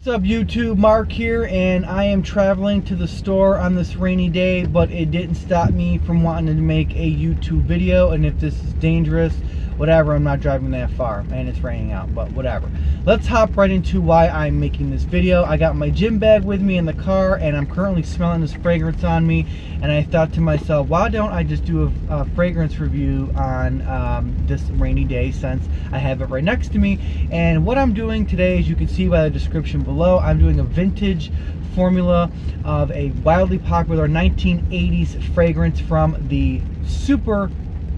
What's up YouTube, Mark here, and I am traveling to the store on this rainy day, but it didn't stop me from wanting to make a YouTube video. And if this is dangerous, whatever, I'm not driving that far and it's raining out, but whatever. Let's hop right into why I'm making this video. I got my gym bag with me in the car and I'm currently smelling this fragrance on me, and I thought to myself, why don't I just do a fragrance review on this rainy day, since I have it right next to me. And what I'm doing today, as you can see by the description below, I'm doing a vintage formula of a wildly popular 1980s fragrance from the super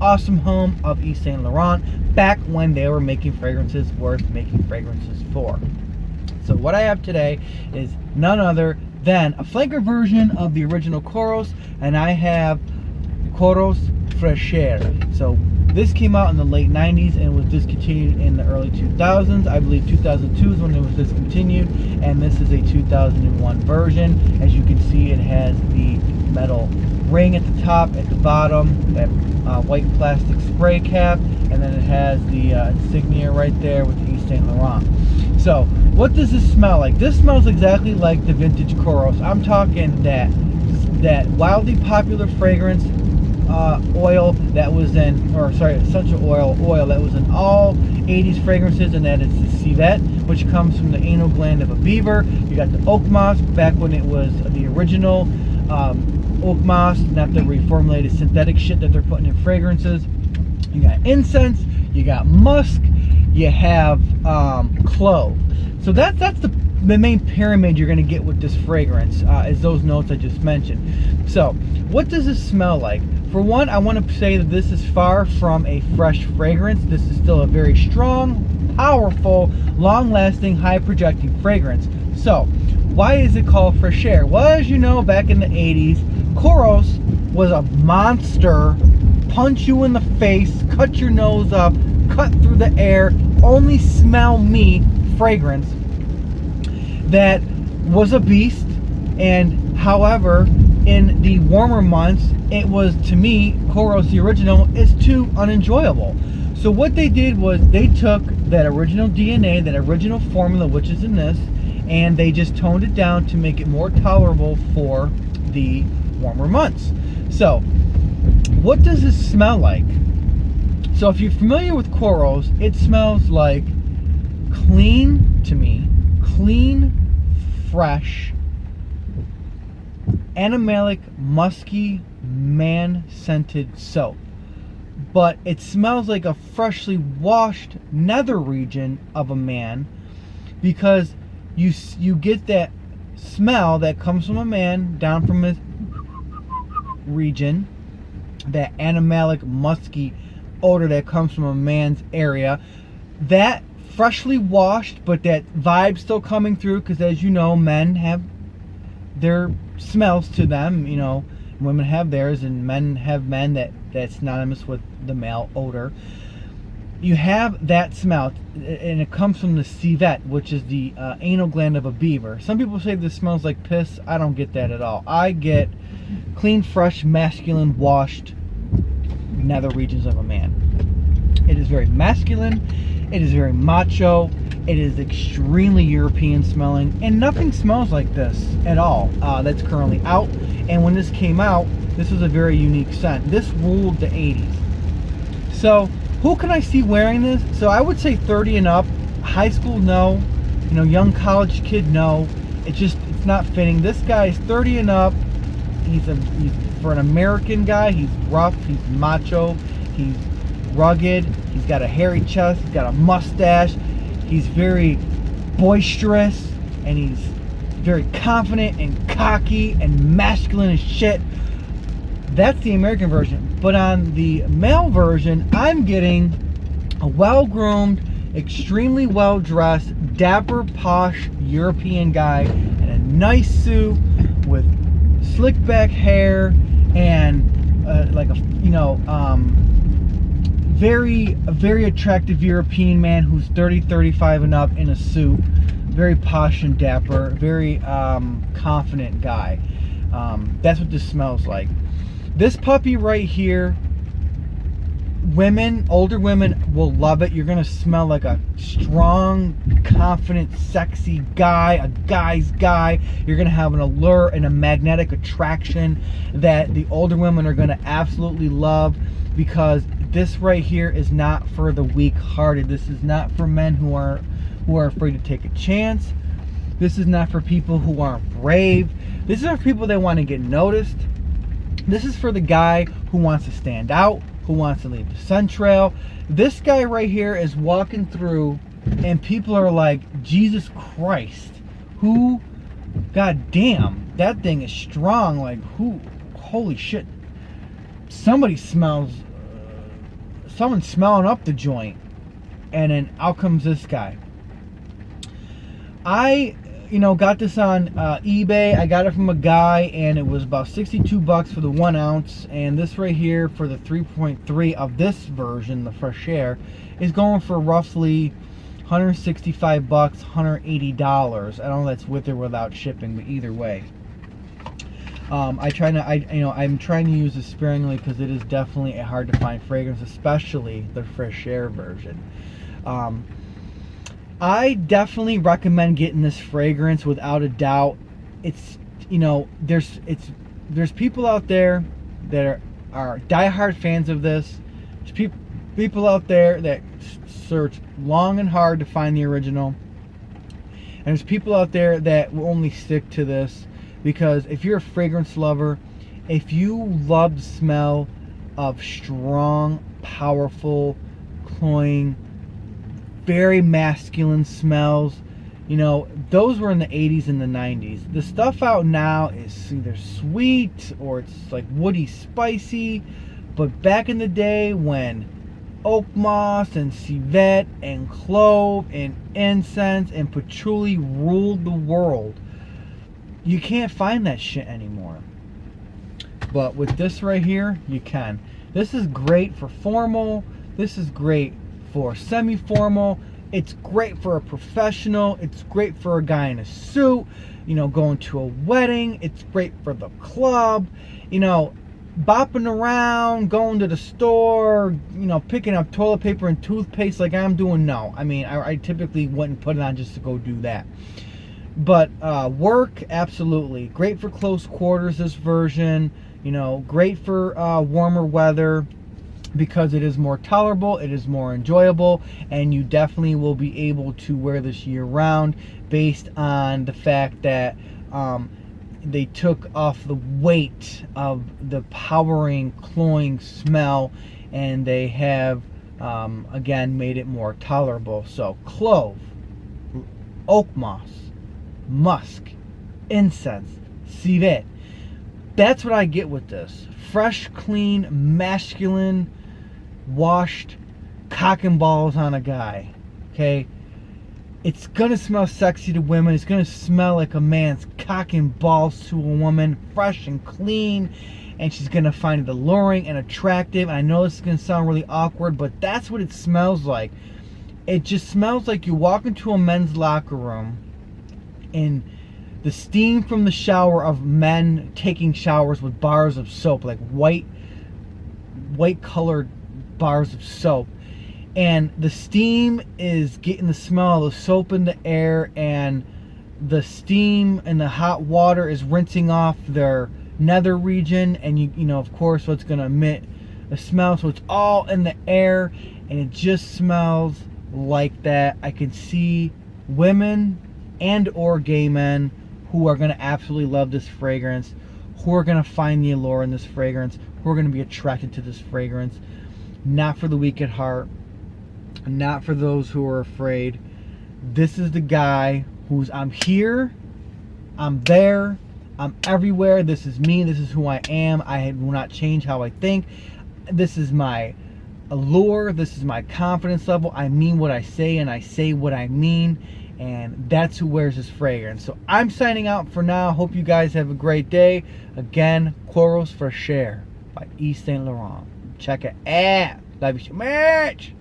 awesome home of Yves Saint Laurent, back when they were making fragrances worth making fragrances for. So what I have today is none other than a flanker version of the original Kouros, and I have Kouros Fraicheur. So this came out in the late 90s and was discontinued in the early 2000s. I believe 2002 is when it was discontinued, and this is a 2001 version. As you can see, it has the metal ring at the top, at the bottom, that white plastic spray cap, and then it has the insignia right there with the Yves Saint Laurent. So what does this smell like? This smells exactly like the vintage Kouros. I'm talking that wildly popular fragrance oil that was in, or sorry, essential oil that was in all 80s fragrances, and that is the civet, which comes from the anal gland of a beaver. You got the oak moss, back when it was the original oak moss, not the reformulated synthetic shit that they're putting in fragrances. You got incense, you got musk, you have clove. So that's the main pyramid you're going to get with this fragrance, is those notes I just mentioned. So what does this smell like? For one, I want to say that this is far from a fresh fragrance. This is still a very strong, powerful, long-lasting, high-projecting fragrance. So why is it called Fraicheur? Well, as you know, back in the 80s, Kouros was a monster, punch you in the face, cut your nose up, cut through the air, only smell me fragrance that was a beast. And however, in the warmer months, it was, to me, Kouros, the original, is too unenjoyable. So what they did was they took that original DNA, that original formula, which is in this, and they just toned it down to make it more tolerable for the warmer months. So what does this smell like? So if you're familiar with Kouros, it smells like clean, to me, clean, fresh, animalic, musky, man-scented soap. But it smells like a freshly washed nether region of a man, because you get that smell that comes from a man down from his region, that animalic, musky odor that comes from a man's area, that freshly washed, but that vibe still coming through, because as you know, men have their smells to them, you know, women have theirs, and men have men that's synonymous with the male odor. You have that smell, and it comes from the civet, which is the anal gland of a beaver. Some people say this smells like piss. I don't get that at all. I get clean, fresh, masculine, washed nether regions of a man. It is very masculine. It is very macho. It is extremely European smelling, and nothing smells like this at all that's currently out. And when this came out, this was a very unique scent. This ruled the 80s. So who can I see wearing this? So I would say 30 and up. High school, no. You know, young college kid, no. It's not fitting. This guy is 30 and up. He's for an American guy, he's rough, he's macho, he's rugged, he's got a hairy chest, he's got a mustache, he's very boisterous, and he's very confident and cocky and masculine as shit. That's the American version. But on the male version, I'm getting a well-groomed, extremely well-dressed, dapper, posh European guy in a nice suit with slick back hair and like a, you know, very attractive European man who's 30, 35 and up in a suit. Very posh and dapper, very confident guy. That's what this smells like. This puppy right here Women, older women will love it. You're gonna smell like a strong, confident, sexy guy, a guy's guy. You're gonna have an allure and a magnetic attraction that the older women are gonna absolutely love, because this right here is not for the weak-hearted. This is not for men who are afraid to take a chance. This is not for people who aren't brave. This is for people that want to get noticed. This is for the guy who wants to stand out, who wants to leave the sun trail. This guy right here is walking through and people are like, Jesus Christ, who, god damn, that thing is strong. Like, who, holy shit, someone's smelling up the joint. And then out comes this guy. I got this on eBay. I got it from a guy, and it was about $62 for the 1 ounce. And this right here for the 3.3 of this version, the Fraicheur, is going for roughly $165, $180. I don't know if that's with or without shipping, but either way, I'm trying to use this sparingly, because it is definitely a hard to find fragrance, especially the Fraicheur version. I definitely recommend getting this fragrance without a doubt. It's, there's people out there that are diehard fans of this. There's people out there that search long and hard to find the original. And there's people out there that will only stick to this, because if you're a fragrance lover, if you love the smell of strong, powerful, cloying, very masculine smells, those were in the 80s and the 90s. The stuff out now is either sweet or it's like woody, spicy. But back in the day, when oak moss and civet and clove and incense and patchouli ruled the world, you can't find that shit anymore. But with this right here, you can. This is great for formal. This is great for semi-formal. It's great for a professional. It's great for a guy in a suit, going to a wedding. It's great for the club, bopping around, going to the store, picking up toilet paper and toothpaste like I'm doing. No, I mean, I typically wouldn't put it on just to go do that. But work, absolutely. Great for close quarters, this version. Great for warmer weather, because it is more tolerable, it is more enjoyable, and you definitely will be able to wear this year round, based on the fact that they took off the weight of the powering, cloying smell, and they have again made it more tolerable. So clove, oak moss, musk, incense, civet. That's what I get with this. Fresh, clean, masculine, washed cock and balls on a guy. Okay? It's gonna smell sexy to women. It's gonna smell like a man's cock and balls to a woman. Fresh and clean. And she's gonna find it alluring and attractive. And I know this is gonna sound really awkward, but that's what it smells like. It just smells like you walk into a men's locker room, and the steam from the shower of men taking showers with bars of soap, like white colored bars of soap, and the steam is getting the smell of the soap in the air, and the steam and the hot water is rinsing off their nether region, and you know of course what's going to emit a smell, so it's all in the air, and it just smells like that. I can see women and or gay men who are going to absolutely love this fragrance, who are going to find the allure in this fragrance, who are going to be attracted to this fragrance. Not for the weak at heart, not for those who are afraid. This is the guy who's, I'm here, I'm there, I'm everywhere. This is me, this is who I am. I will not change how I think. This is my allure, this is my confidence level. I mean what I say, and I say what I mean. And that's who wears this fragrance. So I'm signing out for now. Hope you guys have a great day. Again, Kouros Fraicheur by Yves Saint Laurent. Check it out. Love you so much.